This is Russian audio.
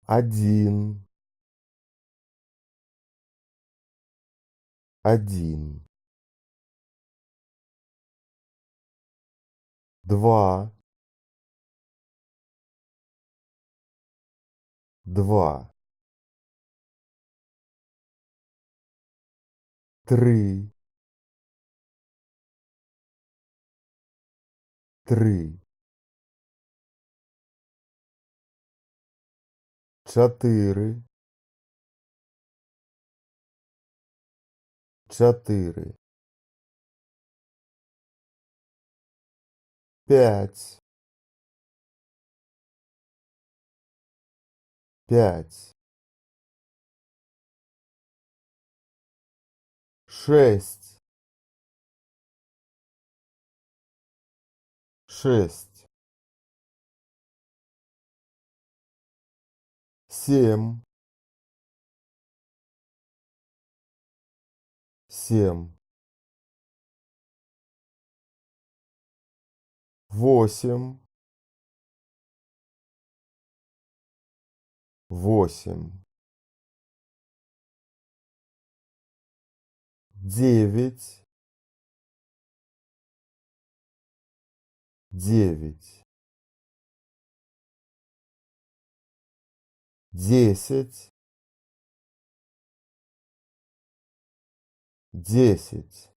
один, один, два, два, три, три, чотири, чотири, п'ять, п'ять, шесть, шесть, семь, семь, восемь, восемь, девять, девять, 10, 10,